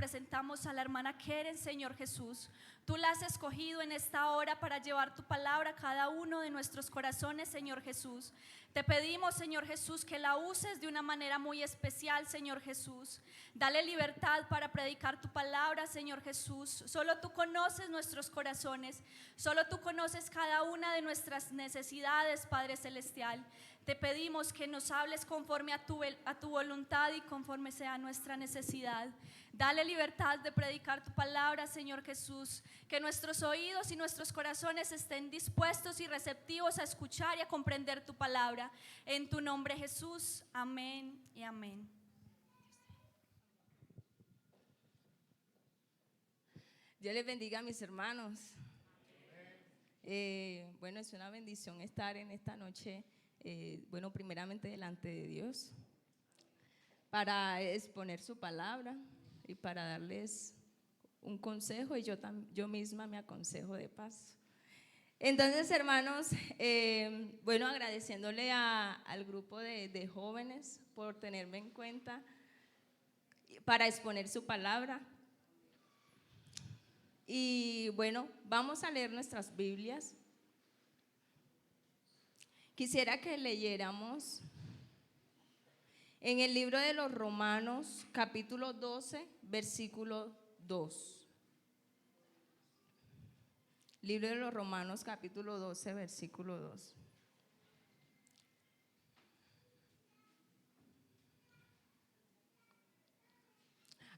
Presentamos a la hermana Keren, Señor Jesús. Tú la has escogido en esta hora para llevar tu palabra a cada uno de nuestros corazones, Señor Jesús. Te pedimos, Señor Jesús, que la uses de una manera muy especial, Señor Jesús. Dale libertad para predicar tu palabra, Señor Jesús. Solo tú conoces nuestros corazones. Solo tú conoces cada una de nuestras necesidades, Padre Celestial. Te pedimos que nos hables conforme a tu voluntad y conforme sea nuestra necesidad. Dale libertad de predicar tu palabra, Señor Jesús. Que nuestros oídos y nuestros corazones estén dispuestos y receptivos a escuchar y a comprender tu palabra. En tu nombre, Jesús. Amén y amén. Dios les bendiga a mis hermanos. Bueno, es una bendición estar en esta noche, primeramente delante de Dios, para exponer su palabra y para darles un consejo, y yo misma me aconsejo de paso. Entonces, hermanos, agradeciéndole al grupo de jóvenes por tenerme en cuenta para exponer su palabra. Y bueno, vamos a leer nuestras Biblias. Quisiera que leyéramos en el libro de los Romanos, capítulo 12, versículo 2. Libro de los Romanos, capítulo 12, versículo 2.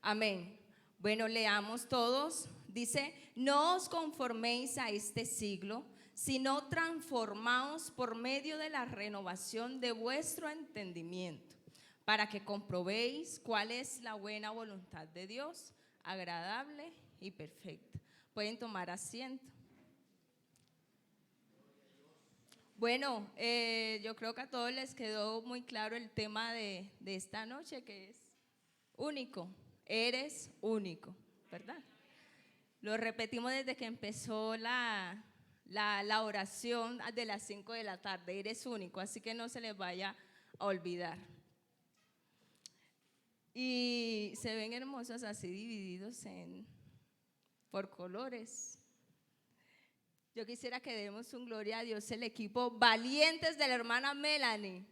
Amén. Bueno, leamos todos. Dice: no os conforméis a este siglo, sino transformaos por medio de la renovación de vuestro entendimiento, para que comprobéis cuál es la buena voluntad de Dios, agradable y perfecta. Pueden tomar asiento. Bueno, yo creo que a todos les quedó muy claro el tema de esta noche, que es único. Eres único, ¿verdad? Lo repetimos desde que empezó la oración de las 5 de la tarde. Eres único, así que no se les vaya a olvidar. Y se ven hermosos así divididos por colores. Yo quisiera que demos un gloria a Dios, el equipo valientes de la hermana Melanie,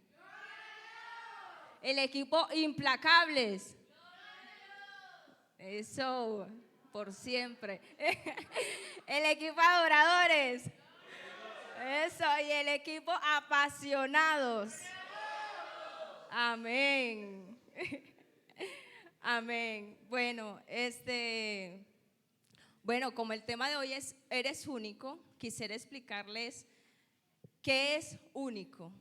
el equipo implacables. Eso, por siempre. El equipo adoradores. Eso, y el equipo apasionados. Amén. Amén. Bueno, como el tema de hoy es eres único, quisiera explicarles qué es único.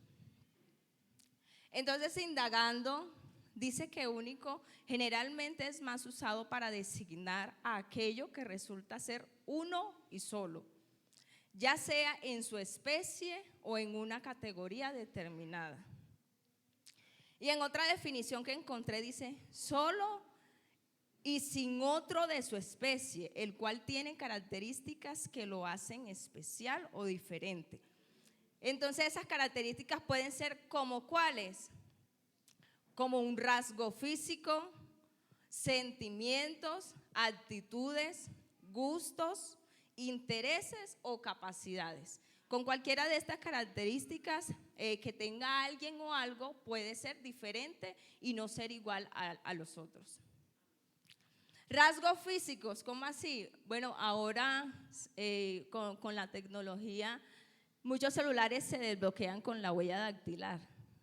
Entonces, indagando, dice que único generalmente es más usado para designar a aquello que resulta ser uno y solo, ya sea en su especie o en una categoría determinada. Y en otra definición que encontré dice: solo y sin otro de su especie, el cual tiene características que lo hacen especial o diferente. Entonces, esas características pueden ser como ¿cuáles? Como un rasgo físico, sentimientos, actitudes, gustos, intereses o capacidades. Con cualquiera de estas características que tenga alguien o algo, puede ser diferente y no ser igual a los otros. Rasgos físicos, ¿cómo así? Bueno, ahora con la tecnología, muchos celulares se desbloquean con la huella dactilar,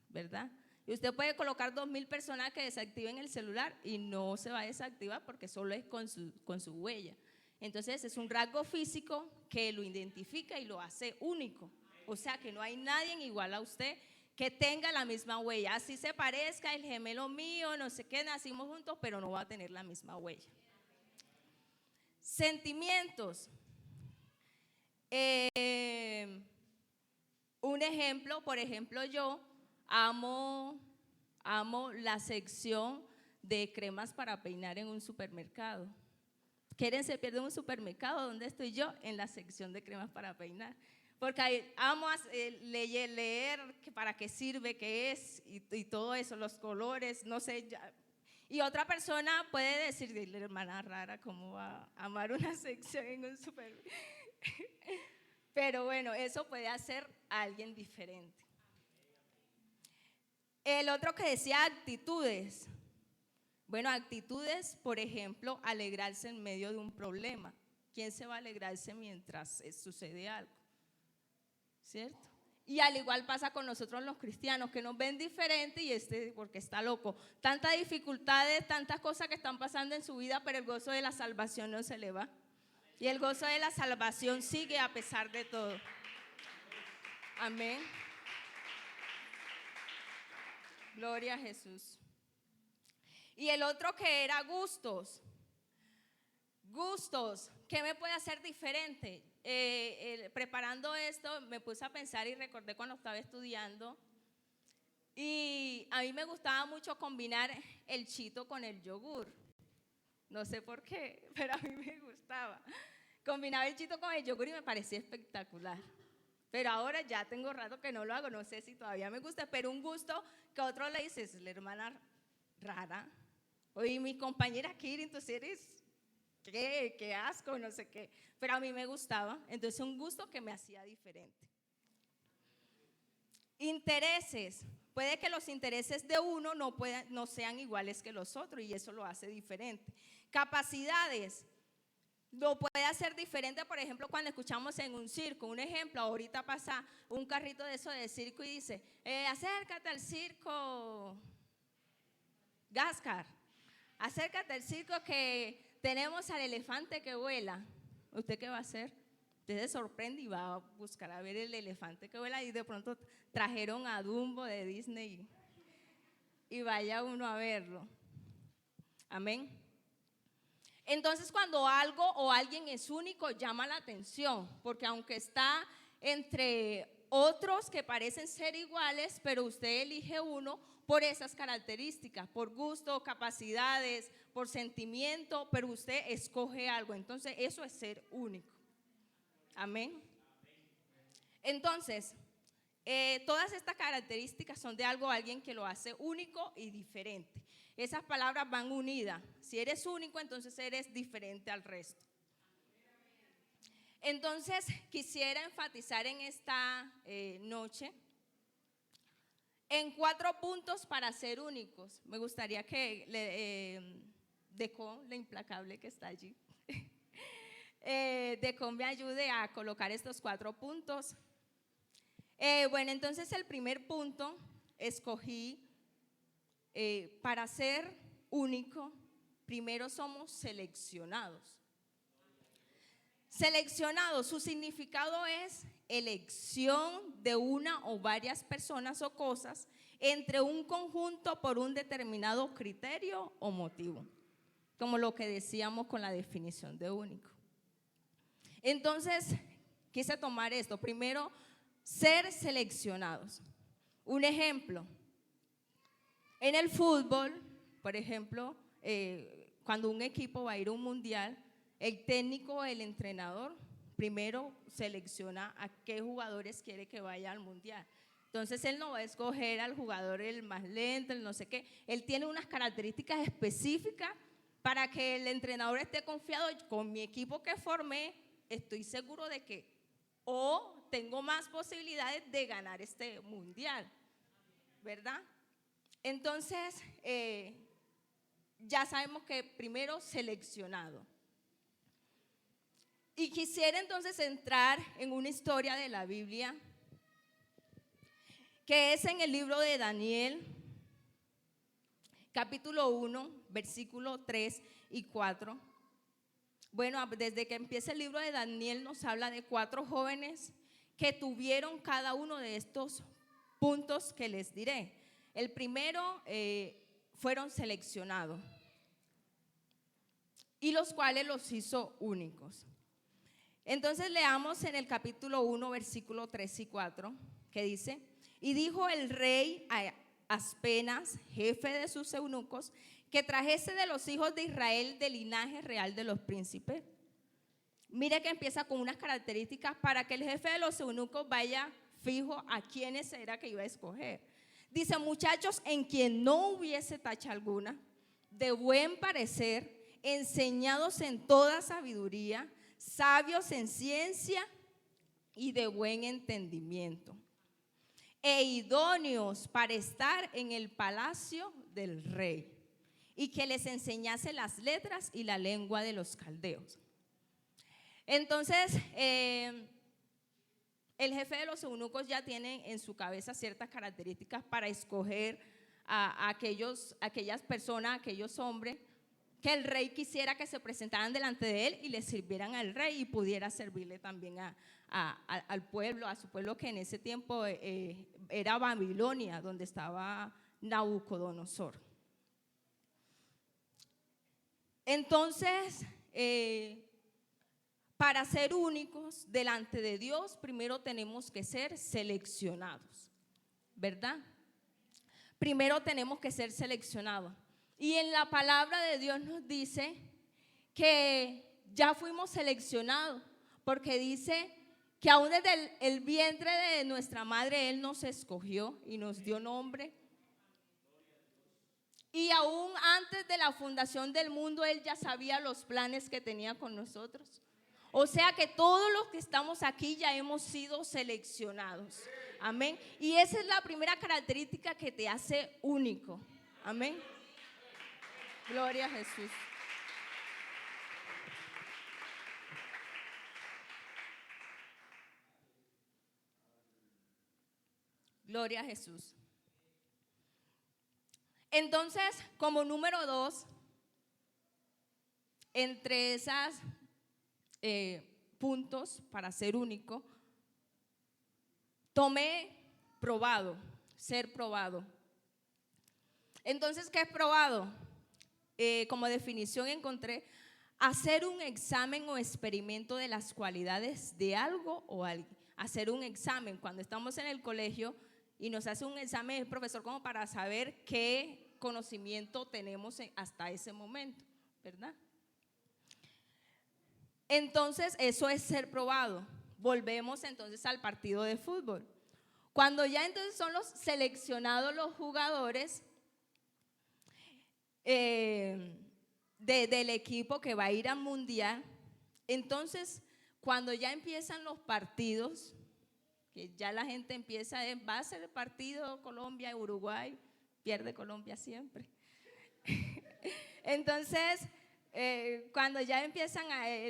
¿verdad? Y usted puede colocar 2,000 personas que desactiven el celular y no se va a desactivar porque solo es con su huella. Entonces es un rasgo físico que lo identifica y lo hace único. O sea que no hay nadie igual a usted que tenga la misma huella. Así se parezca, el gemelo mío, no sé qué, nacimos juntos, pero no va a tener la misma huella. Sentimientos. Un ejemplo, por ejemplo, yo amo la sección de cremas para peinar en un supermercado. ¿Quieren se pierde un supermercado? ¿Dónde estoy yo? En la sección de cremas para peinar. Porque ahí amo leer para qué sirve, qué es y todo eso, los colores, no sé. Y otra persona puede decir, la hermana rara, ¿cómo va a amar una sección en un super? Pero bueno, eso puede hacer a alguien diferente. El otro que decía actitudes. Bueno, actitudes, por ejemplo, alegrarse en medio de un problema. ¿Quién se va a alegrarse mientras sucede algo? ¿Cierto? Y al igual pasa con nosotros los cristianos, que nos ven diferente y porque está loco. Tantas dificultades, tantas cosas que están pasando en su vida, pero el gozo de la salvación no se le va. Y el gozo de la salvación sigue a pesar de todo. Amén. Gloria a Jesús. Y el otro que era gustos. Gustos, ¿qué me puede hacer diferente? Preparando esto me puse a pensar y recordé cuando estaba estudiando. Y a mí me gustaba mucho combinar el chito con el yogur. No sé por qué, pero a mí me gustaba. Combinaba el chito con el yogur y me parecía espectacular. Pero ahora ya tengo rato que no lo hago, no sé si todavía me gusta, pero un gusto que otro le dice, es la hermana rara. Oye, mi compañera Kirin, tú eres, qué asco, no sé qué. Pero a mí me gustaba, entonces un gusto que me hacía diferente. Intereses. Puede que los intereses de uno no sean iguales que los otros y eso lo hace diferente. Capacidades. Lo puede hacer diferente, por ejemplo, cuando escuchamos en un circo. Un ejemplo, ahorita pasa un carrito de eso de circo y dice, acércate al circo Gascar, acércate al circo que tenemos al elefante que vuela. ¿Usted qué va a hacer? Usted se sorprende y va a buscar a ver el elefante que vuela y de pronto trajeron a Dumbo de Disney y vaya uno a verlo. Amén. Entonces, cuando algo o alguien es único, llama la atención, porque aunque está entre otros que parecen ser iguales, pero usted elige uno por esas características, por gusto, capacidades, por sentimiento, pero usted escoge algo. Entonces, eso es ser único. Amén. Entonces, todas estas características son de algo, alguien que lo hace único y diferente. Esas palabras van unidas. Si eres único, entonces eres diferente al resto. Entonces, quisiera enfatizar en esta noche en 4 puntos para ser únicos. Me gustaría que Decon, la implacable que está allí, Decon me ayude a colocar estos 4 puntos. Bueno, entonces el primer punto escogí para ser único, primero somos seleccionados. Seleccionados, su significado es elección de una o varias personas o cosas entre un conjunto por un determinado criterio o motivo, como lo que decíamos con la definición de único. Entonces, quise tomar esto, primero, ser seleccionados. Un ejemplo. En el fútbol, por ejemplo, cuando un equipo va a ir a un mundial, el técnico o el entrenador primero selecciona a qué jugadores quiere que vaya al mundial. Entonces él no va a escoger al jugador el más lento, el no sé qué. Él tiene unas características específicas para que el entrenador esté confiado. Con mi equipo que formé, estoy seguro de que tengo más posibilidades de ganar este mundial, ¿verdad? Entonces, ya sabemos que primero seleccionado. Y quisiera entonces entrar en una historia de la Biblia, que es en el libro de Daniel, capítulo 1, versículo 3 y 4. Bueno, desde que empieza el libro de Daniel nos habla de 4 jóvenes que tuvieron cada uno de estos puntos que les diré. El primero fueron seleccionados y los cuales los hizo únicos. Entonces leamos en el capítulo 1, versículo 3 y 4, que dice: y dijo el rey a Aspenas, jefe de sus eunucos, que trajese de los hijos de Israel del linaje real de los príncipes. Mire que empieza con unas características para que el jefe de los eunucos vaya fijo a quiénes era que iba a escoger. Dice: muchachos en quien no hubiese tacha alguna, de buen parecer, enseñados en toda sabiduría, sabios en ciencia y de buen entendimiento, e idóneos para estar en el palacio del rey, y que les enseñase las letras y la lengua de los caldeos. Entonces, el jefe de los eunucos ya tiene en su cabeza ciertas características para escoger a aquellas personas, aquellos hombres que el rey quisiera que se presentaran delante de él y le sirvieran al rey y pudiera servirle también al pueblo, a su pueblo que en ese tiempo era Babilonia, donde estaba Nabucodonosor. Entonces, para ser únicos delante de Dios, primero tenemos que ser seleccionados, ¿verdad? Primero tenemos que ser seleccionados. Y en la palabra de Dios nos dice que ya fuimos seleccionados, porque dice que aún desde el vientre de nuestra madre Él nos escogió y nos dio nombre. Y aún antes de la fundación del mundo Él ya sabía los planes que tenía con nosotros. O sea que todos los que estamos aquí ya hemos sido seleccionados. Amén. Y esa es la primera característica que te hace único. Amén. Gloria a Jesús. Gloria a Jesús. Entonces, como número 2, entre esos puntos para ser único, tomé probado, ser probado. Entonces, ¿qué es probado? Como definición encontré hacer un examen o experimento de las cualidades de algo o alguien. Hacer un examen cuando estamos en el colegio y nos hace un examen el profesor como para saber qué conocimiento tenemos hasta ese momento, ¿verdad? Entonces eso es ser probado. Volvemos entonces al partido de fútbol. Cuando ya entonces son los seleccionados los jugadores del equipo que va a ir al mundial, entonces cuando ya empiezan los partidos, que ya la gente empieza, va a ser el partido Colombia-Uruguay, pierde Colombia siempre. Entonces, cuando ya empiezan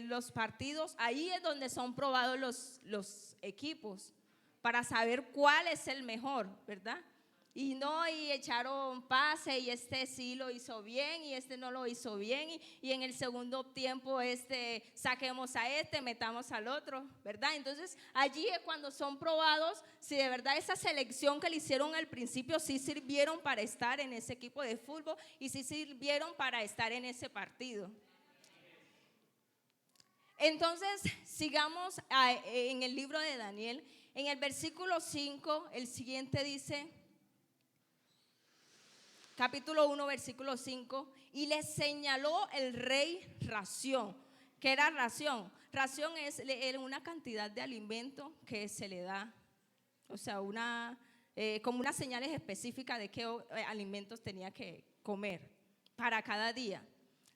los partidos, ahí es donde son probados los equipos para saber cuál es el mejor, ¿verdad? Y echaron pase y este sí lo hizo bien y este no lo hizo bien y en el segundo tiempo saquemos a metamos al otro, ¿verdad? Entonces allí es cuando son probados si de verdad esa selección que le hicieron al principio sí sirvieron para estar en ese equipo de fútbol y sí sirvieron para estar en ese partido. Entonces sigamos en el libro de Daniel, en el versículo 5, el siguiente dice, capítulo 1, versículo 5, y le señaló el rey ración. ¿Qué era ración? Ración es una cantidad de alimento que se le da, o sea, como unas señales específicas de qué alimentos tenía que comer para cada día.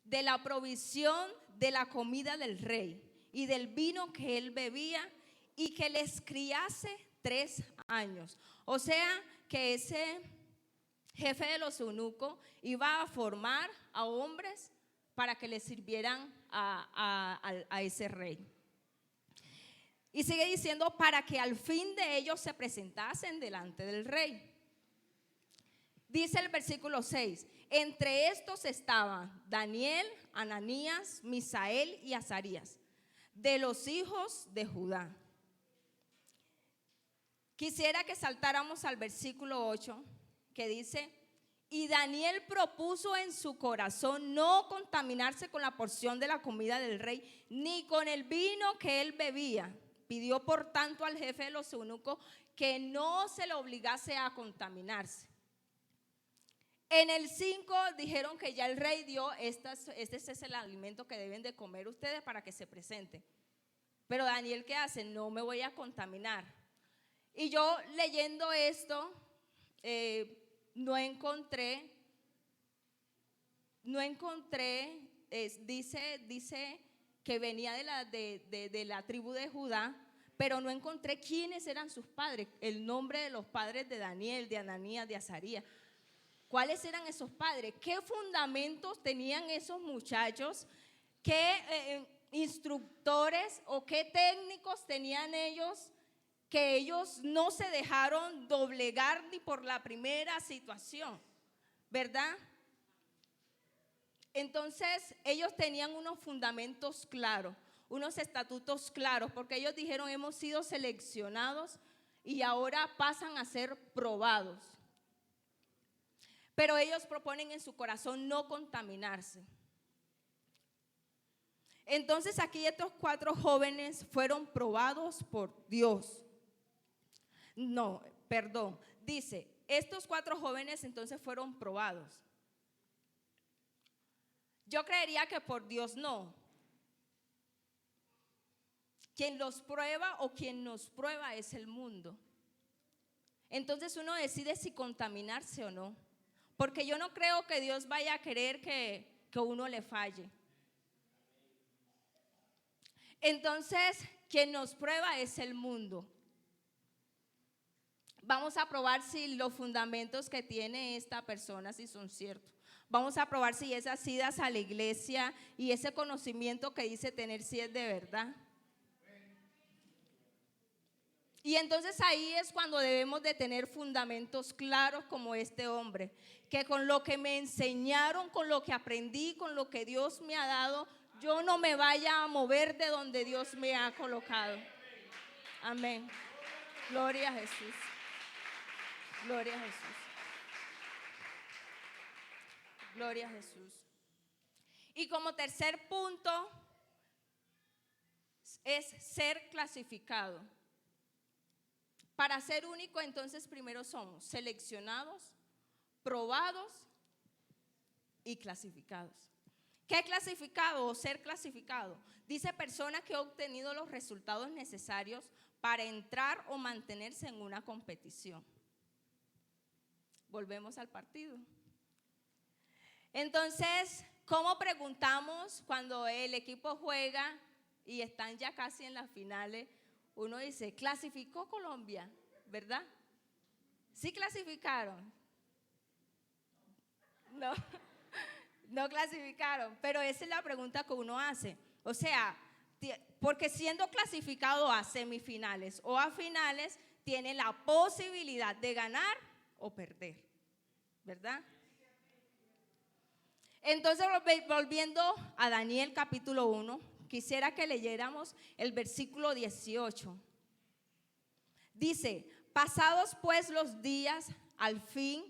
De la provisión de la comida del rey y del vino que él bebía y que les criase 3 años. O sea, que ese jefe de los eunucos iba a formar a hombres para que le sirvieran a ese rey. Y sigue diciendo, para que al fin de ellos se presentasen delante del rey. Dice el versículo 6, entre estos estaban Daniel, Ananías, Misael y Azarías, de los hijos de Judá. Quisiera que saltáramos al versículo 8, que dice, y Daniel propuso en su corazón no contaminarse con la porción de la comida del rey, ni con el vino que él bebía. Pidió por tanto al jefe de los eunucos que no se le obligase a contaminarse. En el 5 dijeron que ya el rey dio, este es el alimento que deben de comer ustedes para que se presenten. Pero Daniel, ¿qué hace? No me voy a contaminar. Y yo leyendo esto, no encontré no encontré, dice que venía de la tribu de Judá, pero no encontré quiénes eran sus padres, el nombre de los padres de Daniel, de Ananías, de Azarías. ¿Cuáles eran esos padres? ¿Qué fundamentos tenían esos muchachos? ¿Qué instructores o qué técnicos tenían ellos, que ellos no se dejaron doblegar ni por la primera situación, ¿verdad? Entonces ellos tenían unos fundamentos claros, unos estatutos claros, porque ellos dijeron: hemos sido seleccionados y ahora pasan a ser probados. Pero ellos proponen en su corazón no contaminarse. Entonces aquí estos 4 jóvenes fueron probados por Dios. No, perdón, dice, estos 4 jóvenes entonces fueron probados. Yo creería que por Dios no. Quien los prueba o quien nos prueba es el mundo. Entonces uno decide si contaminarse o no. Porque yo no creo que Dios vaya a querer que uno le falle. Entonces, quien nos prueba es el mundo. Vamos a probar si los fundamentos que tiene esta persona si son ciertos. Vamos a probar si esas idas a la iglesia y ese conocimiento que dice tener si es de verdad. Y entonces ahí es cuando debemos de tener fundamentos claros como este hombre, que con lo que me enseñaron, con lo que aprendí, con lo que Dios me ha dado, yo no me vaya a mover de donde Dios me ha colocado. Amén. Gloria a Jesús. Gloria a Jesús. Gloria a Jesús. Y como tercer punto es ser clasificado. Para ser único, entonces primero somos seleccionados, probados y clasificados. ¿Qué es clasificado o ser clasificado? Dice persona que ha obtenido los resultados necesarios para entrar o mantenerse en una competición. Volvemos al partido. Entonces, ¿cómo preguntamos cuando el equipo juega y están ya casi en las finales? Uno dice, ¿clasificó Colombia? ¿Verdad? ¿Sí clasificaron? No, no clasificaron, pero esa es la pregunta que uno hace. O sea, porque siendo clasificado a semifinales o a finales, tiene la posibilidad de ganar o perder, ¿verdad? Entonces, volviendo a Daniel capítulo 1, quisiera que leyéramos el versículo 18. Dice, pasados pues los días al fin,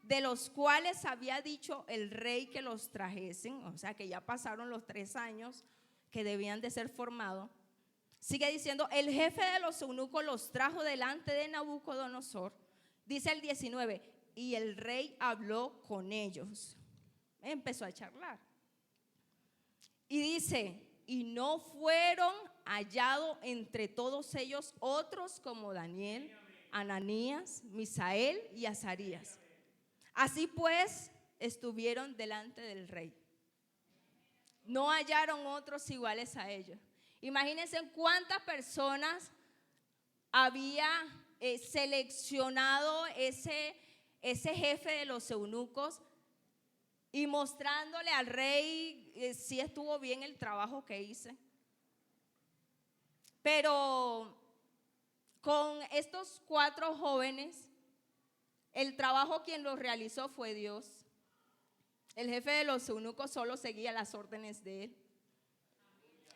de los cuales había dicho el rey que los trajesen, o sea que ya pasaron los 3 años que debían de ser formados. Sigue diciendo, el jefe de los eunucos los trajo delante de Nabucodonosor. Dice el 19, y el rey habló con ellos. Empezó a charlar. Y dice, y no fueron hallados entre todos ellos otros como Daniel, Ananías, Misael y Azarías. Así pues, estuvieron delante del rey. No hallaron otros iguales a ellos. Imagínense cuántas personas había seleccionado ese jefe de los eunucos y mostrándole al rey si estuvo bien el trabajo que hice. Pero con estos 4 jóvenes, el trabajo quien lo realizó fue Dios. El jefe de los eunucos solo seguía las órdenes de él.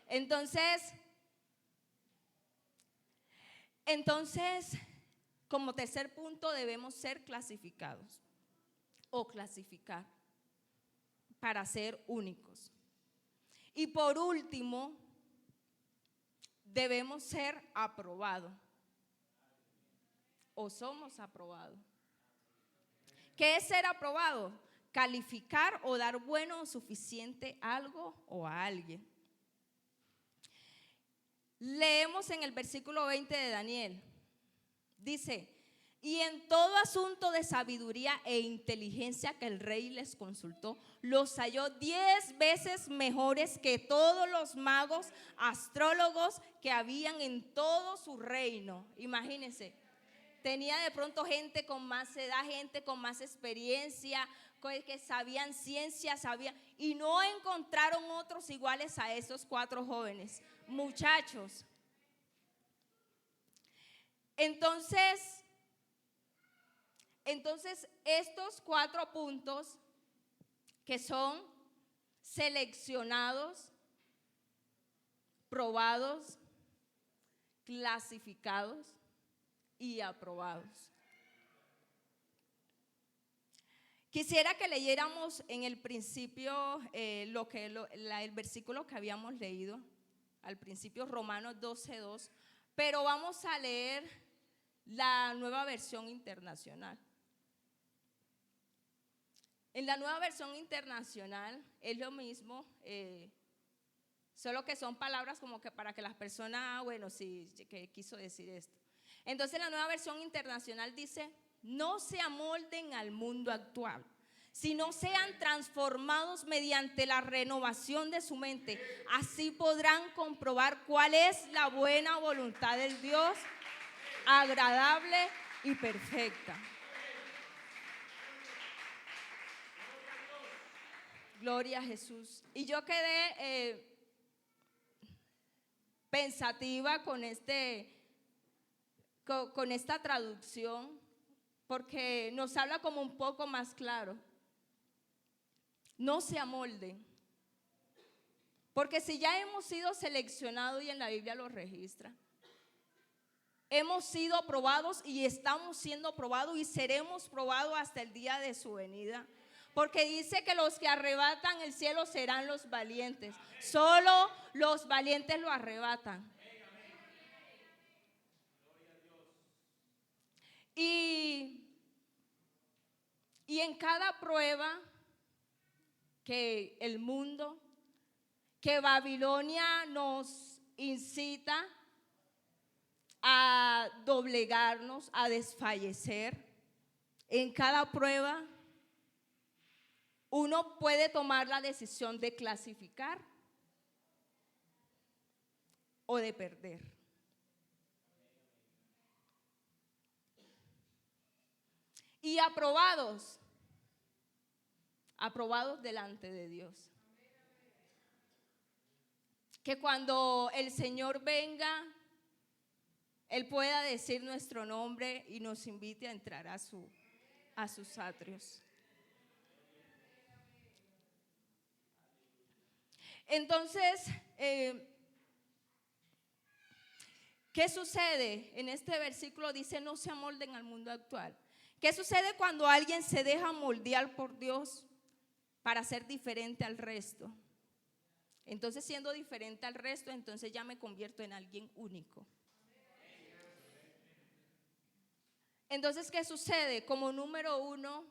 Entonces, como tercer punto, debemos ser clasificados o clasificar para ser únicos. Y por último, debemos ser aprobados o somos aprobados. ¿Qué es ser aprobado? Calificar o dar bueno o suficiente algo o a alguien. Leemos en el versículo 20 de Daniel. Dice, Y en todo asunto de sabiduría e inteligencia que el rey les consultó, los halló 10 veces mejores que todos los magos, astrólogos que habían en todo su reino. Imagínense, tenía de pronto gente con más edad, gente con más experiencia, que sabían ciencia, y no encontraron otros iguales a esos 4 jóvenes, muchachos. Entonces estos 4 puntos que son seleccionados, probados, clasificados y aprobados. Quisiera que leyéramos en el principio el versículo que habíamos leído, al principio Romanos 12:2, pero vamos a leer la Nueva Versión Internacional. En la Nueva Versión Internacional es lo mismo, solo que son palabras como que para que las personas, bueno, sí, que quiso decir esto. Entonces la Nueva Versión Internacional dice: no se amolden al mundo actual, sino sean transformados mediante la renovación de su mente. Así podrán comprobar cuál es la buena voluntad del Dios, agradable y perfecta. Gloria a Jesús. Y yo quedé pensativa con esta traducción, porque nos habla como un poco más claro. No se amolden, porque si ya hemos sido seleccionados, y en la Biblia lo registra, hemos sido probados y estamos siendo probados y seremos probados hasta el día de su venida. Porque dice que los que arrebatan el cielo serán los valientes. Solo los valientes lo arrebatan. Y en cada prueba que el mundo, que Babilonia nos incita a doblegarnos, a desfallecer, en cada prueba uno puede tomar la decisión de clasificar o de perder. Y aprobados delante de Dios. Que cuando el Señor venga, Él pueda decir nuestro nombre y nos invite a entrar a sus atrios. Entonces, ¿qué sucede? En este versículo dice: no se amolden al mundo actual. ¿Qué sucede cuando alguien se deja moldear por Dios para ser diferente al resto? Entonces, siendo diferente al resto, entonces ya me convierto en alguien único. Entonces, ¿qué sucede? Como número 1,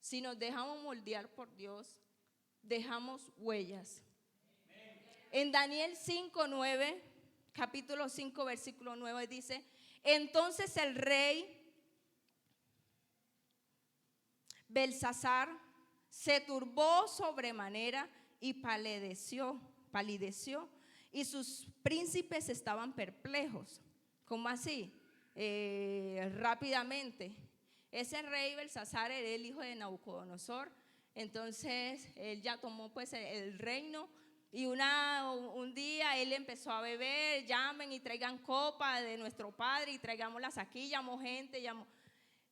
si nos dejamos moldear por Dios, dejamos huellas. En Daniel 5:9, capítulo 5, versículo 9 dice: entonces el rey Belsasar se turbó sobremanera y palideció, y sus príncipes estaban perplejos. ¿Cómo así? Rápidamente, ese rey Belsasar era el hijo de Nabucodonosor. Entonces él ya tomó pues el reino. Y un día él empezó a beber: llamen y traigan copa de nuestro padre y traigámoslas aquí. Llamó gente,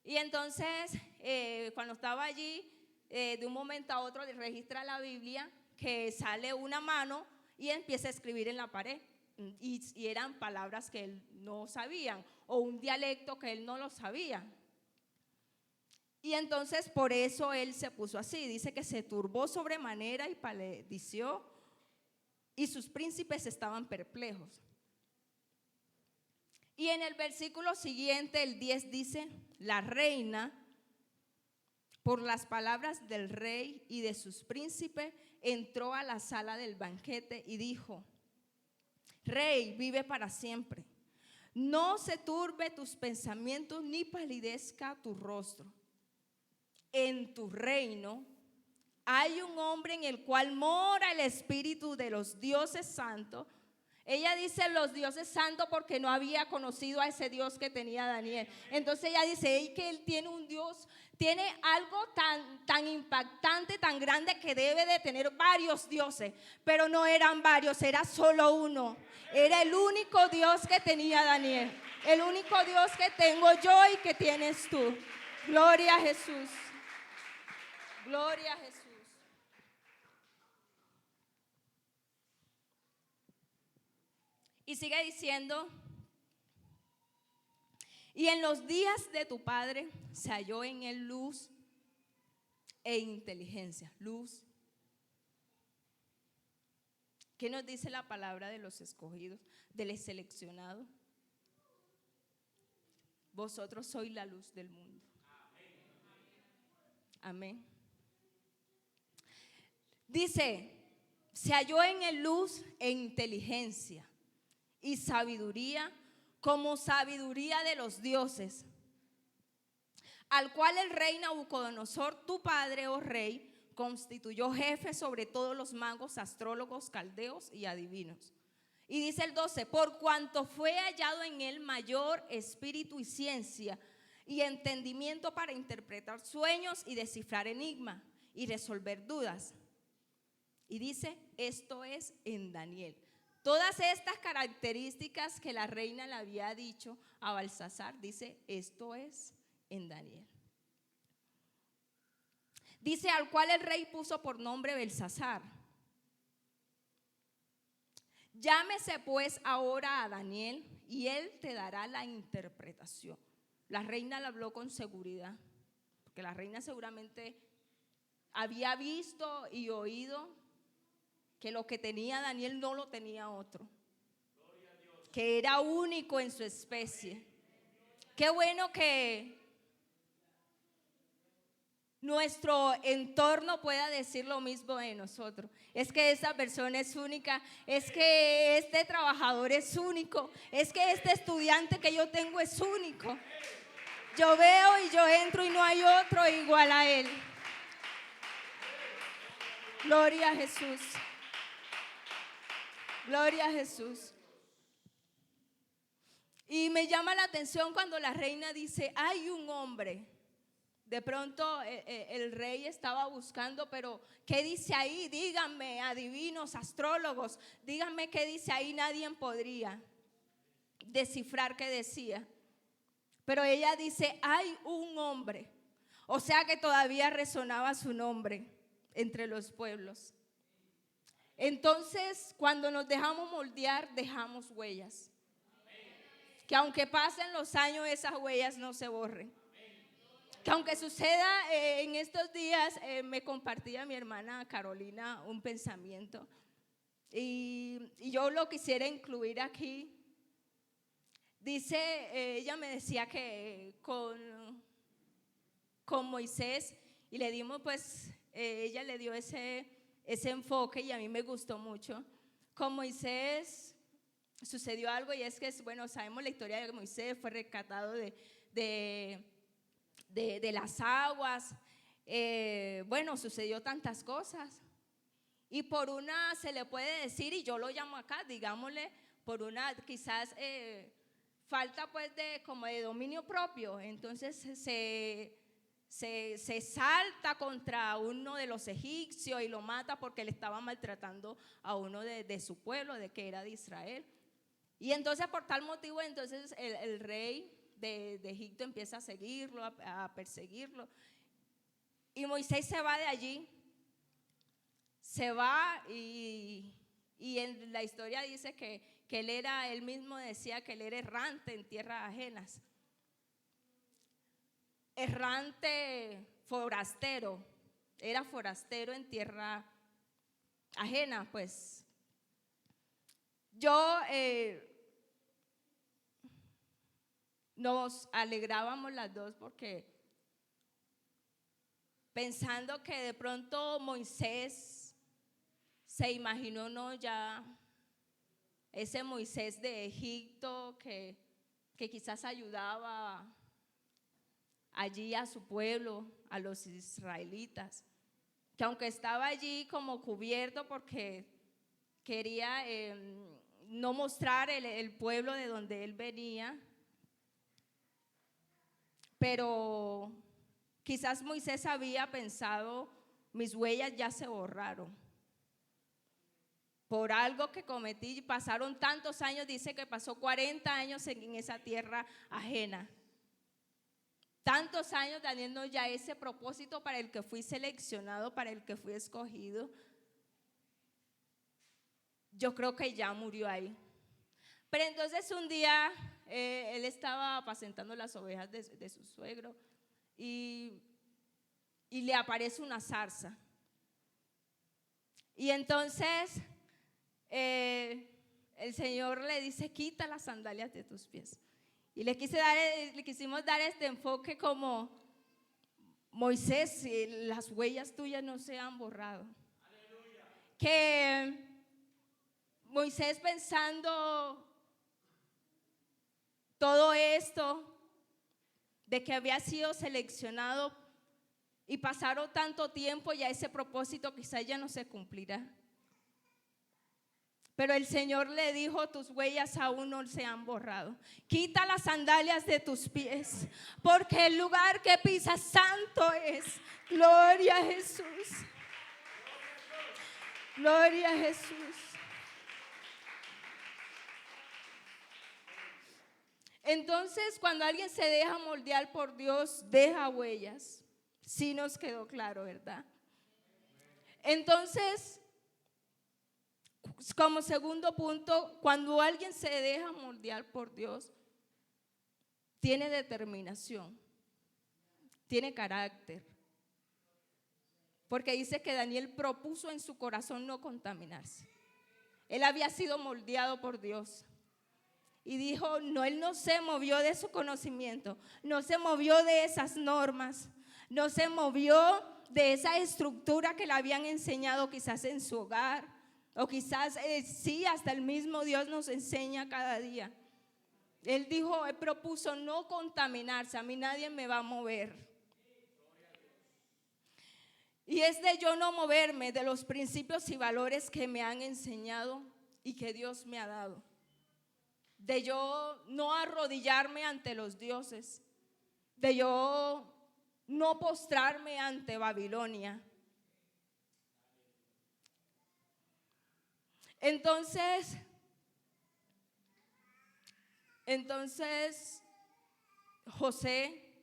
y entonces cuando estaba allí, de un momento a otro registra la Biblia que sale una mano y empieza a escribir en la pared, y eran palabras que él no sabía, o un dialecto que él no lo sabía. Y entonces por eso él se puso así. Dice que se turbó sobremanera y palideció, y sus príncipes estaban perplejos. Y en el versículo siguiente, el 10, dice: la reina, por las palabras del rey y de sus príncipes, entró a la sala del banquete y dijo: Rey, vive para siempre. no se turbe tus pensamientos ni palidezca tu rostro. En tu reino hay un hombre en el cual mora el espíritu de los dioses santos. Ella dice los dioses santos porque no había conocido a ese Dios que tenía Daniel. Entonces ella dice que él tiene un Dios, tiene algo tan impactante, tan grande, que debe de tener varios dioses. Pero no eran varios, era solo uno. Era el único Dios que tenía Daniel. El único Dios que tengo yo y que tienes tú. Gloria a Jesús. Gloria a Jesús. Y sigue diciendo, y en los días de tu padre se halló en él luz e inteligencia. Luz. ¿Qué nos dice la palabra de los escogidos, de los seleccionados? Vosotros sois la luz del mundo. Amén. Dice, se halló en él luz e inteligencia y sabiduría, como sabiduría de los dioses, al cual el rey Nabucodonosor, tu padre, oh rey, constituyó jefe sobre todos los magos, astrólogos, caldeos y adivinos. Y dice el 12, por cuanto fue hallado en él mayor espíritu y ciencia y entendimiento para interpretar sueños y descifrar enigmas y resolver dudas. Y dice, esto es en Daniel. Todas estas características que la reina le había dicho a Belsasar, dice, esto es en Daniel. Dice, al cual el rey puso por nombre Belsasar. Llámese pues ahora a Daniel y él te dará la interpretación. La reina le habló con seguridad, porque la reina seguramente había visto y oído que lo que tenía Daniel no lo tenía otro, que era único en su especie. Qué bueno que nuestro entorno pueda decir lo mismo de nosotros. Es que esa persona es única, es que este trabajador es único, es que este estudiante que yo tengo es único. Yo veo y yo entro y no hay otro igual a él. Gloria a Jesús. Gloria a Jesús. Y me llama la atención cuando la reina dice, hay un hombre. De pronto el rey estaba buscando, pero ¿qué dice ahí? Díganme, adivinos, astrólogos, díganme qué dice ahí. Nadie podría descifrar qué decía. Pero ella dice, hay un hombre. O sea que todavía resonaba su nombre entre los pueblos. Entonces, cuando nos dejamos moldear, dejamos huellas. Que aunque pasen los años, esas huellas no se borren. Que aunque suceda en estos días, me compartía mi hermana Carolina un pensamiento. Y yo lo quisiera incluir aquí. Dice, ella me decía que con Moisés, y le dimos pues, ella le dio ese enfoque y a mí me gustó mucho. Con Moisés sucedió algo y es que, bueno, sabemos la historia de que Moisés fue rescatado de las aguas. Bueno, sucedió tantas cosas. Y por una se le puede decir, y yo lo llamo acá, digámosle, por una quizás falta pues como de dominio propio. Entonces se salta contra uno de los egipcios y lo mata porque le estaba maltratando a uno de su pueblo, de que era de Israel. Y entonces por tal motivo, entonces el rey de Egipto empieza a seguirlo, a perseguirlo. Y Moisés se va de allí, se va y en la historia dice que él mismo decía que él era errante en tierras ajenas. Errante, forastero, era forastero en tierra ajena. Pues yo nos alegrábamos las dos porque pensando que de pronto Moisés se imaginó, no, ya ese Moisés de Egipto que que quizás ayudaba allí a su pueblo, a los israelitas, que aunque estaba allí como cubierto porque quería no mostrar el pueblo de donde él venía, pero quizás Moisés había pensado, mis huellas ya se borraron por algo que cometí. Pasaron tantos años, dice que pasó 40 años en esa tierra ajena. Tantos años teniendo ya ese propósito para el que fui seleccionado, para el que fui escogido. Yo creo que ya murió ahí. Pero entonces un día él estaba apacentando las ovejas de su suegro y le aparece una zarza. Y entonces el Señor le dice, quita las sandalias de tus pies. Y le quisimos dar este enfoque como, Moisés, si las huellas tuyas no se han borrado. Aleluya. Que Moisés, pensando todo esto, de que había sido seleccionado y pasaron tanto tiempo, ya ese propósito quizás ya no se cumplirá. Pero el Señor le dijo, tus huellas aún no se han borrado. Quita las sandalias de tus pies, porque el lugar que pisas santo es. Gloria a Jesús. Gloria a Jesús. Entonces, cuando alguien se deja moldear por Dios, deja huellas. Sí nos quedó claro, ¿verdad? Entonces, como segundo punto, cuando alguien se deja moldear por Dios, tiene determinación, tiene carácter. Porque dice que Daniel propuso en su corazón no contaminarse. Él había sido moldeado por Dios. Y dijo, no, él no se movió de su conocimiento, no se movió de esas normas, no se movió de esa estructura que le habían enseñado quizás en su hogar, o quizás sí, hasta el mismo Dios nos enseña cada día. Él dijo, él propuso no contaminarse, a mí nadie me va a mover. Y es de yo no moverme de los principios y valores que me han enseñado y que Dios me ha dado. De yo no arrodillarme ante los dioses, de yo no postrarme ante Babilonia. Entonces José,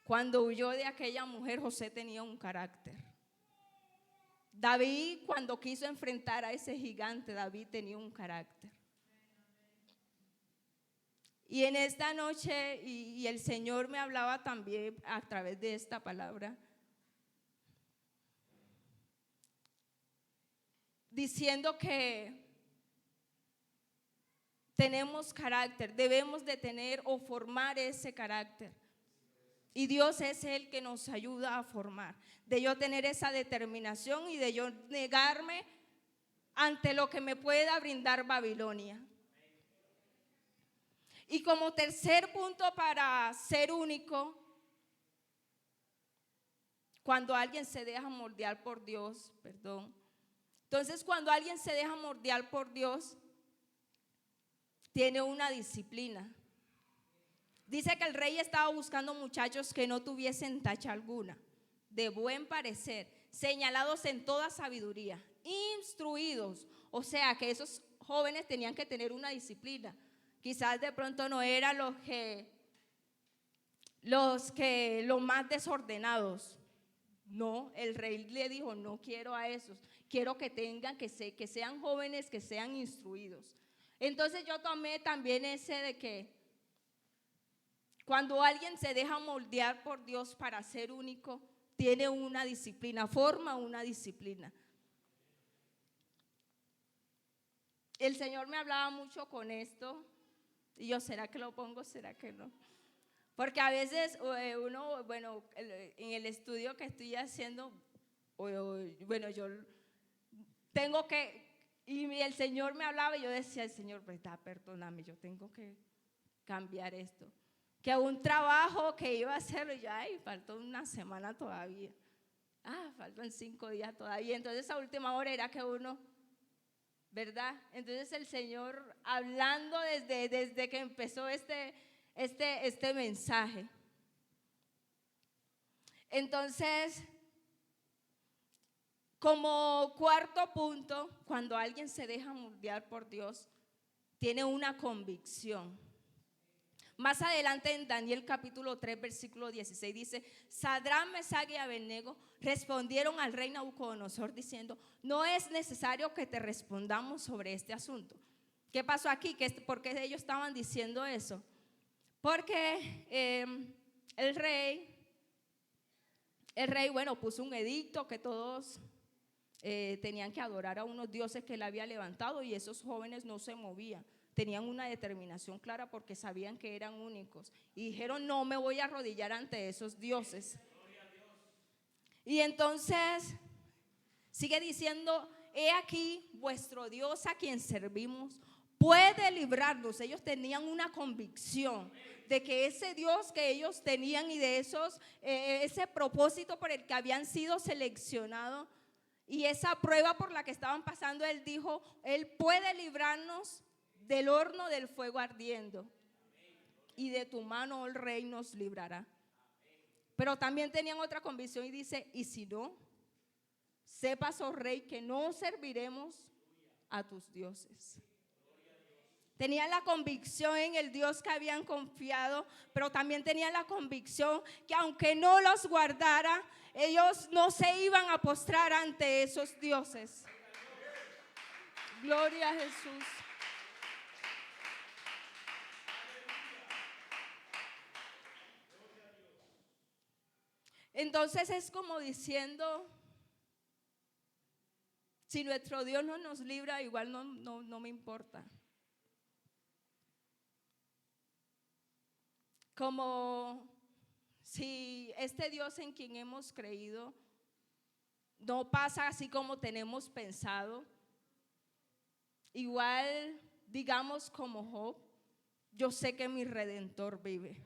cuando huyó de aquella mujer, José tenía un carácter. David, cuando quiso enfrentar a ese gigante, David tenía un carácter. Y en esta noche, y el Señor me hablaba también a través de esta palabra, diciendo que tenemos carácter, debemos de tener o formar ese carácter. Y Dios es el que nos ayuda a formar, de yo tener esa determinación y de yo negarme ante lo que me pueda brindar Babilonia. Y como tercer punto para ser único, cuando alguien se deja moldear por Dios, entonces cuando alguien se deja moldear por Dios, tiene una disciplina. Dice que el rey estaba buscando muchachos que no tuviesen tacha alguna, de buen parecer, señalados en toda sabiduría, instruidos. O sea que esos jóvenes tenían que tener una disciplina. Quizás de pronto no eran los más desordenados. No, el rey le dijo, no quiero a esos, quiero que tengan, que sean jóvenes, que sean instruidos. Entonces yo tomé también ese de que cuando alguien se deja moldear por Dios para ser único, tiene una disciplina, forma una disciplina. El Señor me hablaba mucho con esto. Y yo, ¿será que lo pongo? ¿Será que no? Porque a veces uno, bueno, en el estudio que estoy haciendo, bueno, yo tengo que, y el Señor me hablaba y yo decía, el Señor, verdad, perdóname, yo tengo que cambiar esto. Que un trabajo que iba a hacerlo, y ya, ay, faltó una semana todavía. Faltan 5 días todavía. Entonces a última hora era que uno, ¿verdad? Entonces el Señor hablando desde que empezó este mensaje. Entonces, como cuarto punto, cuando alguien se deja moldear por Dios, tiene una convicción. Más adelante en Daniel capítulo 3 versículo 16 dice: Sadrach, Mesach y Abednego respondieron al rey Nabucodonosor diciendo: no es necesario que te respondamos sobre este asunto. ¿Qué pasó aquí? ¿Por qué ellos estaban diciendo eso? Porque el rey, bueno, puso un edicto que todos tenían que adorar a unos dioses que él había levantado, y esos jóvenes no se movían. Tenían una determinación clara porque sabían que eran únicos y dijeron: no me voy a arrodillar ante esos dioses. Y entonces sigue diciendo: he aquí vuestro Dios a quien servimos puede librarnos. Ellos tenían una convicción de que ese Dios que ellos tenían y de ese propósito por el que habían sido seleccionados y esa prueba por la que estaban pasando, él dijo: él puede librarnos del horno del fuego ardiendo, y de tu mano, oh rey, nos librará. Pero también tenían otra convicción y dice: y si no, sepas, oh rey, que no serviremos a tus dioses. Tenían la convicción en el Dios que habían confiado, pero también tenían la convicción que aunque no los guardara, ellos no se iban a postrar ante esos dioses. Gloria a Jesús. Entonces es como diciendo: si nuestro Dios no nos libra, igual no me importa. Como si este Dios en quien hemos creído no pasa así como tenemos pensado, igual digamos como Job: yo sé que mi Redentor vive.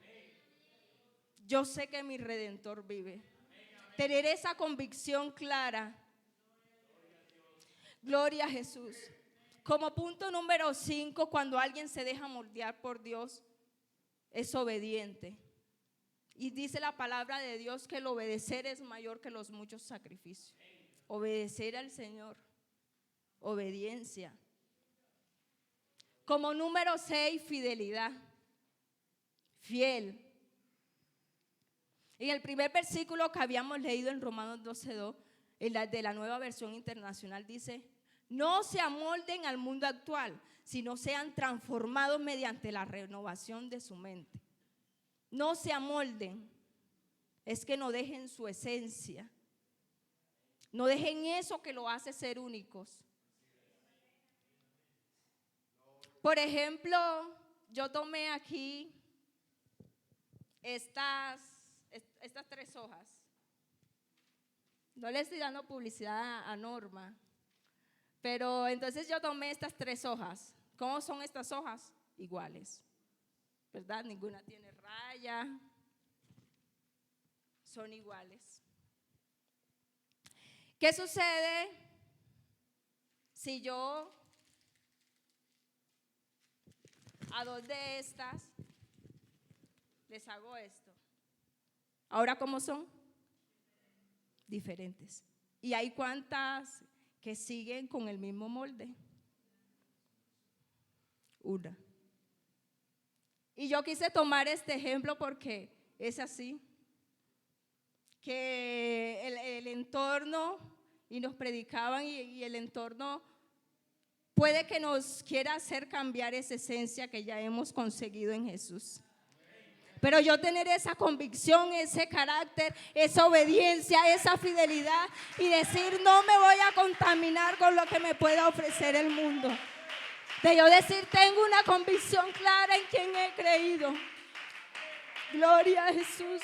Yo sé que mi Redentor vive. Tener esa convicción clara. Gloria a Jesús. Como punto número 5, cuando alguien se deja moldear por Dios, es obediente. Y dice la palabra de Dios que el obedecer es mayor que los muchos sacrificios. Obedecer al Señor. Obediencia. Como número 6, fidelidad. Fiel. En el primer versículo que habíamos leído en Romanos 12:2, de la Nueva Versión Internacional, dice: no se amolden al mundo actual, sino sean transformados mediante la renovación de su mente. No se amolden, es que no dejen su esencia, no dejen eso que lo hace ser únicos. Por ejemplo, yo tomé aquí estas 3 hojas. No le estoy dando publicidad a Norma, pero entonces yo tomé estas 3 hojas. ¿Cómo son estas hojas? Iguales, ¿verdad? Ninguna tiene raya, son iguales. ¿Qué sucede si yo a 2 de estas les hago esto? Ahora, ¿cómo son? Diferentes. ¿Y hay cuántas que siguen con el mismo molde? Una. Y yo quise tomar este ejemplo porque es así, que el entorno, y nos predicaban, y el entorno puede que nos quiera hacer cambiar esa esencia que ya hemos conseguido en Jesús. Pero yo tener esa convicción, ese carácter, esa obediencia, esa fidelidad, y decir: no me voy a contaminar con lo que me pueda ofrecer el mundo. De yo decir: tengo una convicción clara en quien he creído. Gloria a Jesús.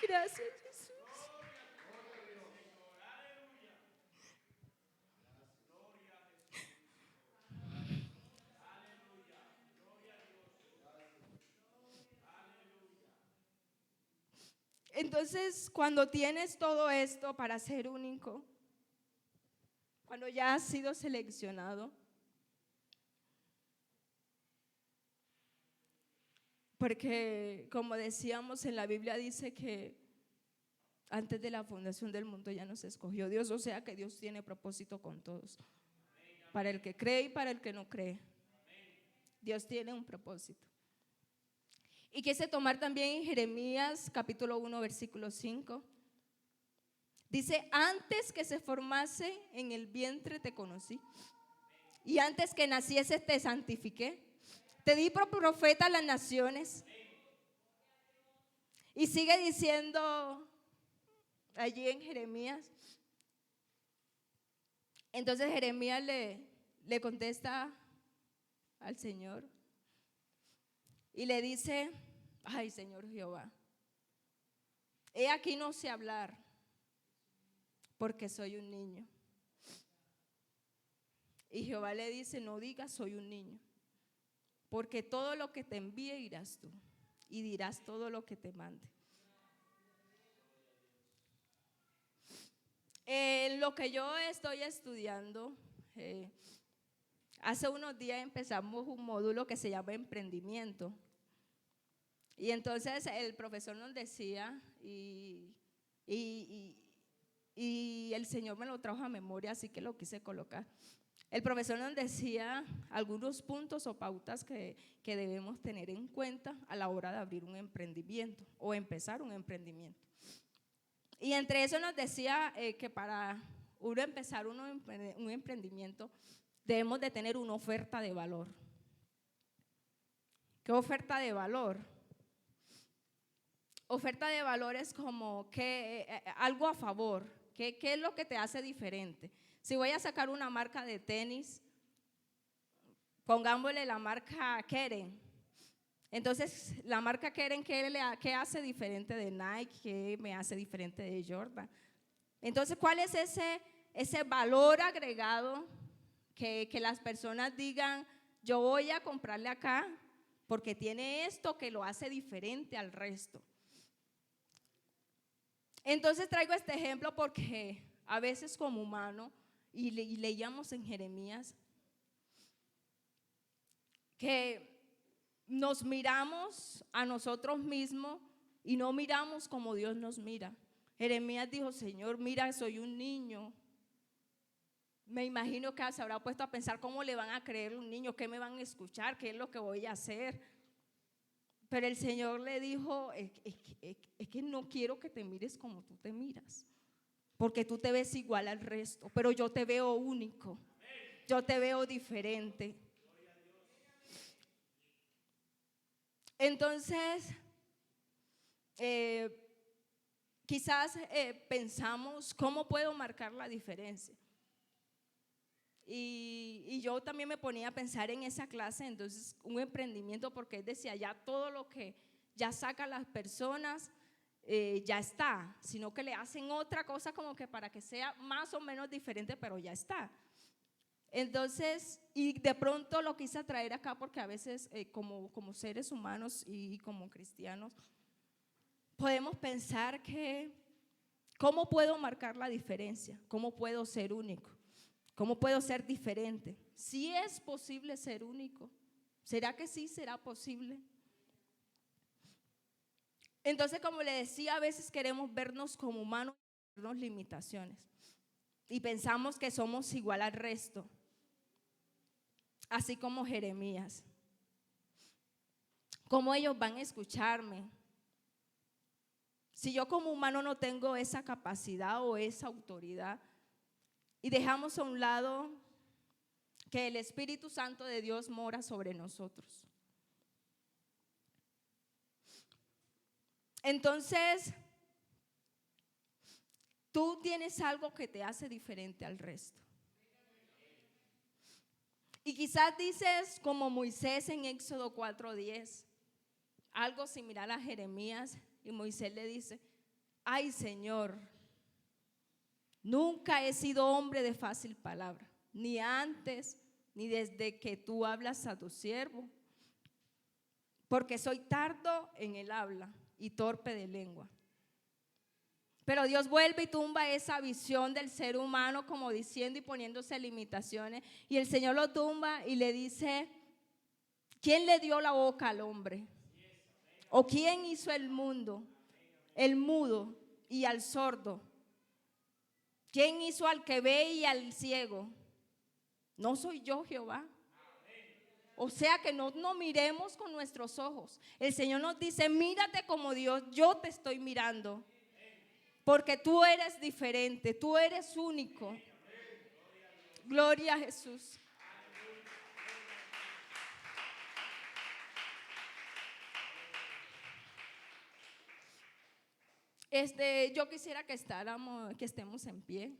Gracias, Jesús. Entonces, cuando tienes todo esto para ser único, cuando ya has sido seleccionado, porque como decíamos en la Biblia dice que antes de la fundación del mundo ya nos escogió Dios, o sea que Dios tiene propósito con todos, para el que cree y para el que no cree. Dios tiene un propósito. Y quise tomar también en Jeremías capítulo 1 versículo 5. Dice, antes que se formase en el vientre te conocí, y antes que naciese te santifiqué, te di por profeta a las naciones. Y sigue diciendo allí en Jeremías. Entonces Jeremías le contesta al Señor y le dice, ay Señor Jehová, he aquí no sé hablar porque soy un niño. Y Jehová le dice, no digas soy un niño, porque todo lo que te envíe irás tú y dirás todo lo que te mande. Lo que yo estoy estudiando, hace unos días empezamos un módulo que se llama emprendimiento. Y entonces el profesor nos decía, y el Señor me lo trajo a memoria, así que lo quise colocar. El profesor nos decía algunos puntos o pautas que debemos tener en cuenta a la hora de abrir un emprendimiento o empezar un emprendimiento. Y entre eso nos decía que para uno empezar un emprendimiento debemos de tener una oferta de valor. ¿Qué oferta de valor? Oferta de valor es como que algo a favor. ¿Qué es lo que te hace diferente? Si voy a sacar una marca de tenis, pongámosle la marca Keren. Entonces, la marca Keren, ¿qué hace diferente de Nike? ¿Qué me hace diferente de Jordan? Entonces, ¿cuál es ese valor agregado que las personas digan, yo voy a comprarle acá porque tiene esto que lo hace diferente al resto? Entonces traigo este ejemplo porque a veces como humano, y leíamos en Jeremías, que nos miramos a nosotros mismos y no miramos como Dios nos mira. Jeremías dijo, Señor, mira, soy un niño. Me imagino que se habrá puesto a pensar cómo le van a creer un niño, qué me van a escuchar, qué es lo que voy a hacer. Pero el Señor le dijo, es que no quiero que te mires como tú te miras, porque tú te ves igual al resto, pero yo te veo único, yo te veo diferente. Entonces, quizás pensamos, ¿cómo puedo marcar la diferencia? Y yo también me ponía a pensar en esa clase, entonces un emprendimiento, porque él decía, ya todo lo que ya sacan las personas, ya está, sino que le hacen otra cosa como que para que sea más o menos diferente, pero ya está. Entonces, y de pronto lo quise traer acá porque a veces como seres humanos y como cristianos podemos pensar que ¿cómo puedo marcar la diferencia? ¿Cómo puedo ser único? ¿Cómo puedo ser diferente? ¿Sí es posible ser único? ¿Será que sí será posible? Entonces, como le decía, a veces queremos vernos como humanos y vernos limitaciones y pensamos que somos igual al resto, así como Jeremías. ¿Cómo ellos van a escucharme? Si yo como humano no tengo esa capacidad o esa autoridad, y dejamos a un lado que el Espíritu Santo de Dios mora sobre nosotros. Entonces, tú tienes algo que te hace diferente al resto. Y quizás dices como Moisés en Éxodo 4:10, algo similar a Jeremías, y Moisés le dice, ay Señor, nunca he sido hombre de fácil palabra, ni antes, ni desde que tú hablas a tu siervo, porque soy tardo en el habla y torpe de lengua. Pero Dios vuelve y tumba esa visión del ser humano como diciendo y poniéndose limitaciones. Y el Señor lo tumba y le dice, ¿quién le dio la boca al hombre? ¿O quién hizo el mundo, el mudo y al sordo? ¿Quién hizo al que ve y al ciego? ¿No soy yo, Jehová? O sea que no nos miremos con nuestros ojos. El Señor nos dice, mírate como Dios, yo te estoy mirando. Porque tú eres diferente, tú eres único. Gloria a Jesús. Yo quisiera que estemos en pie.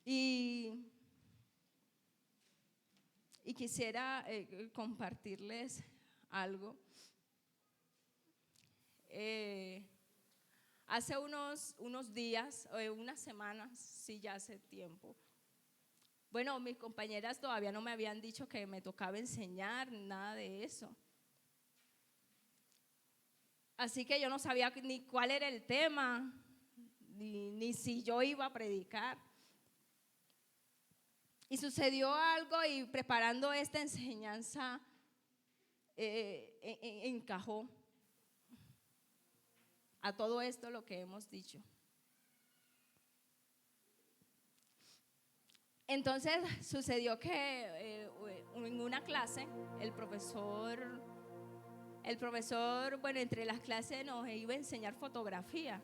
Y quisiera compartirles algo. Hace unos días, unas semanas, sí, ya hace tiempo. Bueno, mis compañeras todavía no me habían dicho que me tocaba enseñar, nada de eso. Así que yo no sabía ni cuál era el tema, ni si yo iba a predicar. Y sucedió algo y preparando esta enseñanza encajó a todo esto lo que hemos dicho. Entonces sucedió que en una clase el profesor, bueno, entre las clases nos iba a enseñar fotografía.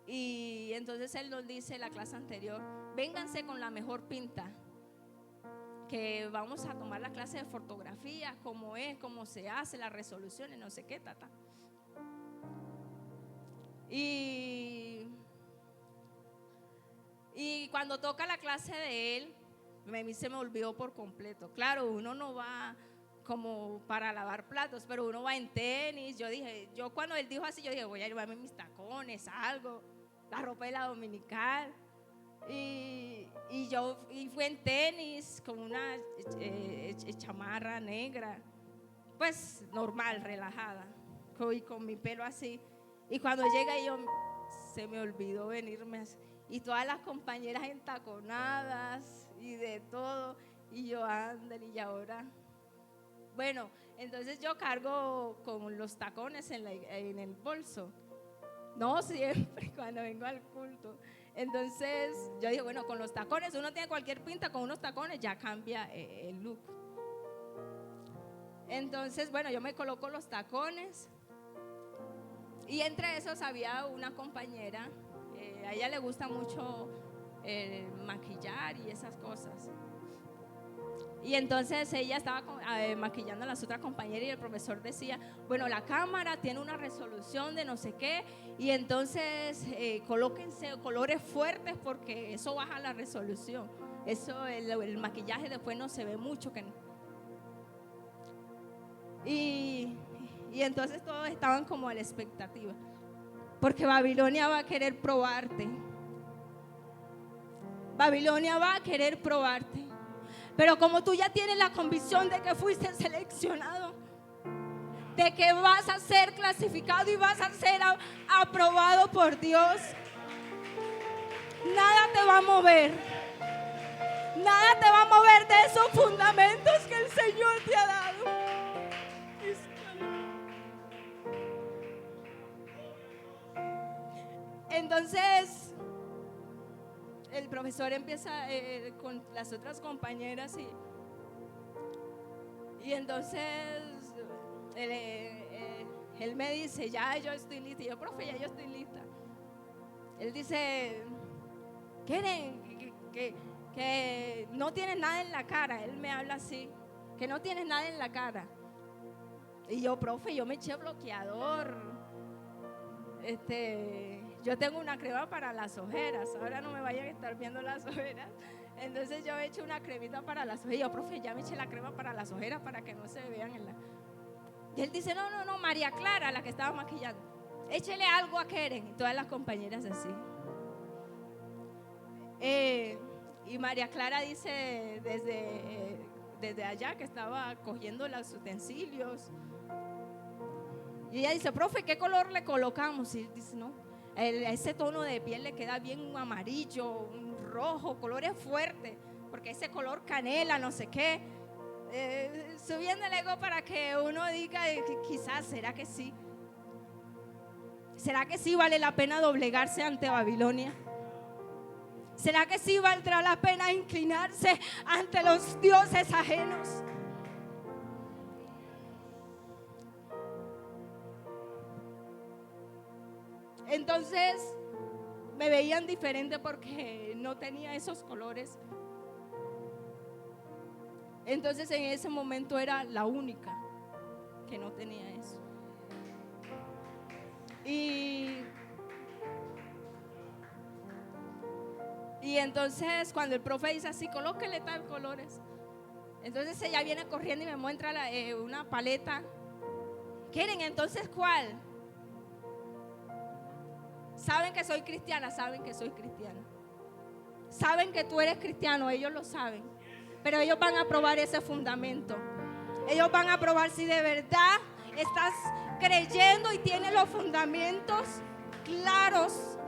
Y entonces él nos dice en la clase anterior, vénganse con la mejor pinta, que vamos a tomar la clase de fotografía, cómo es, cómo se hace, las resoluciones, no sé qué, tata. Y cuando toca la clase de él, a mí se me olvidó por completo. Claro, uno no va como para lavar platos, pero uno va en tenis. Yo cuando él dijo así, yo dije, voy a llevarme mis tacones, algo, la ropa de la dominical. Y fui en tenis con una chamarra negra, pues normal, relajada, y con mi pelo así. Y cuando llega se me olvidó venirme así. Y todas las compañeras entaconadas y de todo. Y yo ándale, y ahora. Bueno, entonces yo cargo con los tacones en el bolso. No siempre cuando vengo al culto. Entonces yo dije, bueno, con los tacones, uno tiene cualquier pinta, con unos tacones ya cambia el look. Entonces, bueno, yo me coloco los tacones. Y entre esos había una compañera, a ella le gusta mucho maquillar y esas cosas. Y entonces ella estaba maquillando a las otras compañeras y el profesor decía, bueno, la cámara tiene una resolución de no sé qué, y entonces colóquense colores fuertes porque eso baja la resolución. Eso, el maquillaje después no se ve mucho. Y entonces todos estaban como a la expectativa, porque Babilonia va a querer probarte. Babilonia va a querer probarte. Pero como tú ya tienes la convicción de que fuiste seleccionado, de que vas a ser clasificado y vas a ser aprobado por Dios, nada te va a mover. Nada te va a mover de esos fundamentos que el Señor te ha dado. Entonces el profesor empieza con las otras compañeras y entonces él me dice, ya yo estoy lista. Y yo, profe, ya yo estoy lista. Él dice, ¿quieren que no tienes nada en la cara? Él me habla así, que no tienes nada en la cara. Y yo, profe, yo me eché bloqueador. Yo tengo una crema para las ojeras. Ahora no me vayan a estar viendo las ojeras. Entonces yo he hecho una cremita para las ojeras. Y yo, profe, ya me eché la crema para las ojeras para que no se vean Y él dice, no, María Clara, la que estaba maquillando, échele algo a Keren. Y todas las compañeras así. Y María Clara dice desde allá que estaba cogiendo los utensilios. Y ella dice, profe, ¿qué color le colocamos? Y él dice, no, ese tono de piel le queda bien un amarillo, un rojo, colores fuertes, porque ese color canela, no sé qué. Subiendo el ego para que uno diga, quizás, ¿será que sí? ¿Será que sí vale la pena doblegarse ante Babilonia? ¿Será que sí valdrá la pena inclinarse ante los dioses ajenos? Entonces me veían diferente porque no tenía esos colores. Entonces en ese momento era la única que no tenía eso. Y entonces cuando el profe dice así, colóquele tal colores, entonces ella viene corriendo y me muestra una paleta. ¿Quieren entonces cuál? Saben que soy cristiana, saben que soy cristiana. Saben que tú eres cristiano, ellos lo saben. Pero ellos van a probar ese fundamento. Ellos van a probar si de verdad estás creyendo y tienes los fundamentos claros.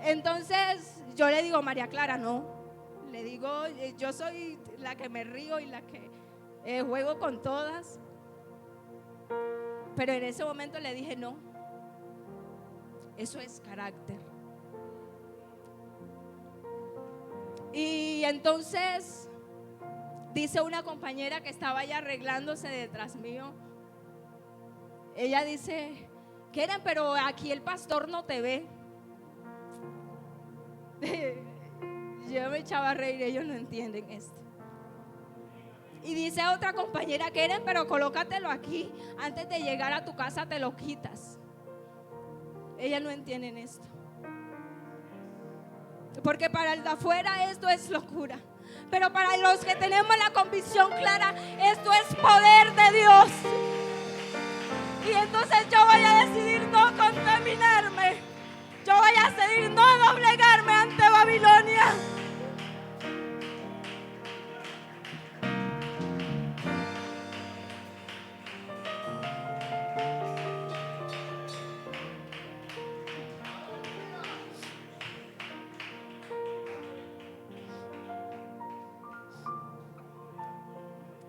Entonces yo le digo, María Clara, no. Le digo, yo soy la que me río y la que juego con todas. Pero en ese momento le dije, no, eso es carácter. Y entonces dice una compañera que estaba allá arreglándose detrás mío. Ella dice, Keren, pero aquí el pastor no te ve. Yo me echaba a reír, ellos no entienden esto. Y dice otra compañera, Keren, pero colócatelo aquí, antes de llegar a tu casa te lo quitas. Ellas no entienden esto. Porque para el de afuera esto es locura, pero para los que tenemos la convicción clara, esto es poder de Dios. Y entonces yo voy a decidir no contaminarme. Yo voy a decidir no doblegarme ante Babilonia.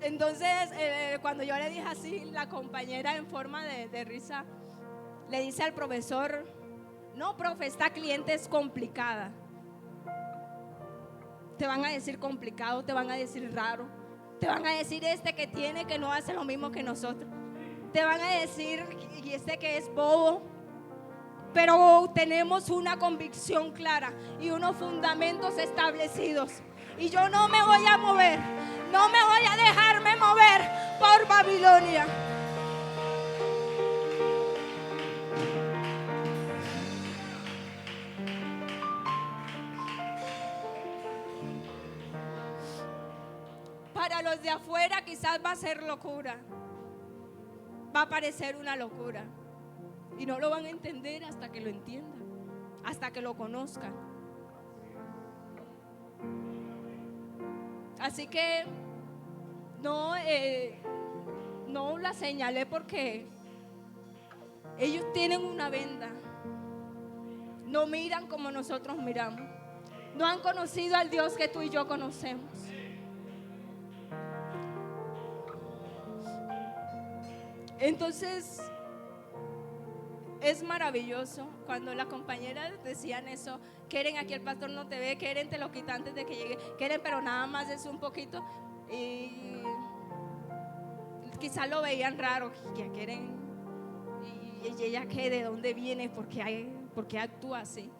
Entonces, cuando yo le dije así, la compañera en forma de risa le dice al profesor, no, profe, esta cliente es complicada. Te van a decir complicado, te van a decir raro, te van a decir que tiene, que no hace lo mismo que nosotros. Te van a decir, y que es bobo. Pero tenemos una convicción clara y unos fundamentos establecidos. Y yo no me voy a mover, no me voy a dejarme mover por Babilonia. Para los de afuera quizás va a ser locura, va a parecer una locura. Y no lo van a entender hasta que lo entiendan, hasta que lo conozcan. Así que no la señalé porque ellos tienen una venda. No miran como nosotros miramos. No han conocido al Dios que tú y yo conocemos. Entonces es maravilloso cuando las compañeras decían eso. Keren, aquí el pastor no te ve. Keren, te lo quita antes de que llegue. Keren, pero nada más es un poquito. Y quizás lo veían raro. Que Keren, y ella, ¿qué? ¿De dónde viene? ¿Por qué actúa así?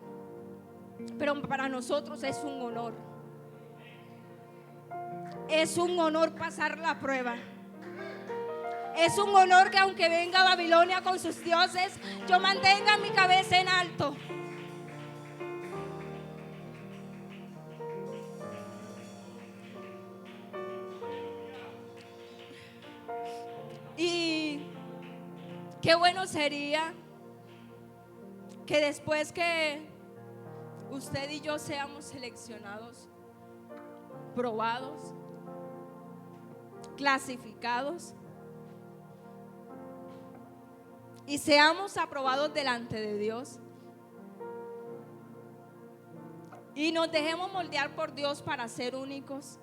Pero para nosotros es un honor. Es un honor pasar la prueba. Es un honor que aunque venga Babilonia con sus dioses, yo mantenga mi cabeza en alto. Y qué bueno sería que después que usted y yo seamos seleccionados, probados, clasificados y seamos aprobados delante de Dios y nos dejemos moldear por Dios para ser únicos.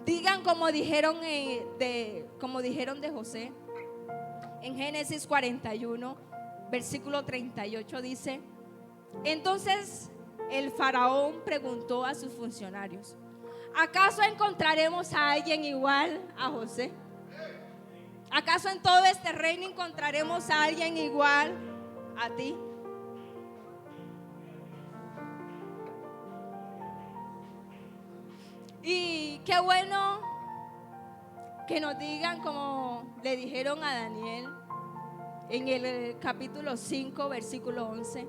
Digan como dijeron de José en Génesis 41, versículo 38 dice: entonces el faraón preguntó a sus funcionarios: ¿acaso encontraremos a alguien igual a José? ¿Acaso en todo este reino encontraremos a alguien igual a ti? Y qué bueno que nos digan como le dijeron a Daniel en el capítulo 5, versículo 11.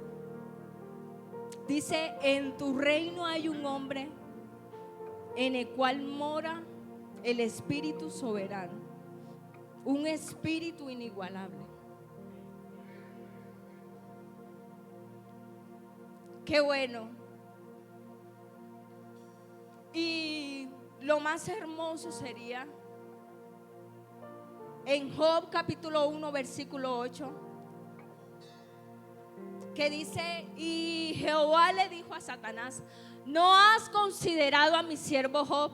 Dice: en tu reino hay un hombre en el cual mora el Espíritu soberano, un espíritu inigualable. Qué bueno. Y lo más hermoso sería en Job capítulo 1 versículo 8, que dice: y Jehová le dijo a Satanás: ¿no has considerado a mi siervo Job,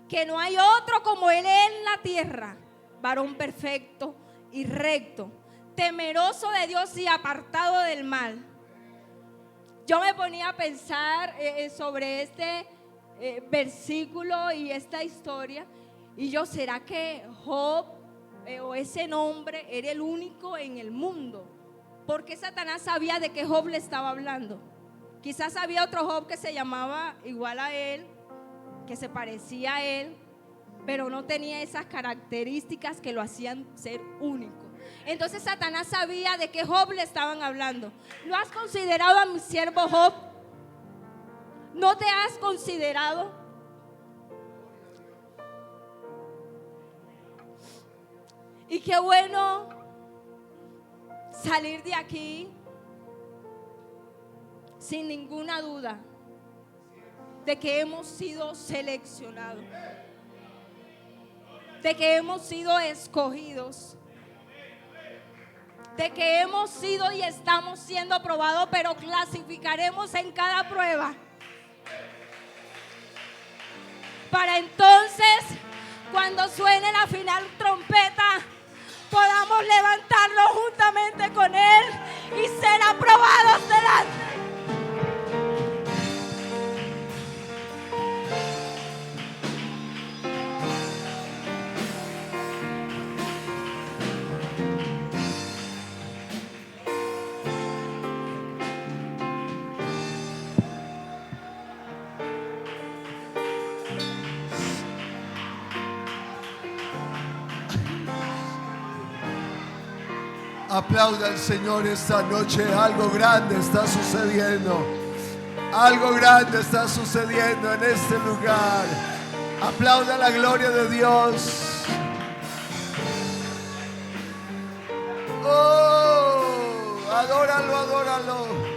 que no hay otro como él en la tierra, varón perfecto y recto, temeroso de Dios y apartado del mal? Yo me ponía a pensar sobre este versículo y esta historia, y yo, ¿será que Job o ese nombre era el único en el mundo? Porque Satanás sabía de qué Job le estaba hablando. Quizás había otro Job que se llamaba igual a él, que se parecía a él, pero no tenía esas características que lo hacían ser único. Entonces Satanás sabía de qué Job le estaban hablando. ¿No has considerado a mi siervo Job? ¿No te has considerado? Y qué bueno salir de aquí sin ninguna duda de que hemos sido seleccionados, de que hemos sido escogidos, de que hemos sido y estamos siendo aprobados, pero clasificaremos en cada prueba, para entonces, cuando suene la final trompeta, podamos levantarlo juntamente con Él y ser aprobados delante. Aplauda al Señor esta noche. Algo grande está sucediendo. Algo grande está sucediendo en este lugar. Aplauda la gloria de Dios. Oh, adóralo, adóralo.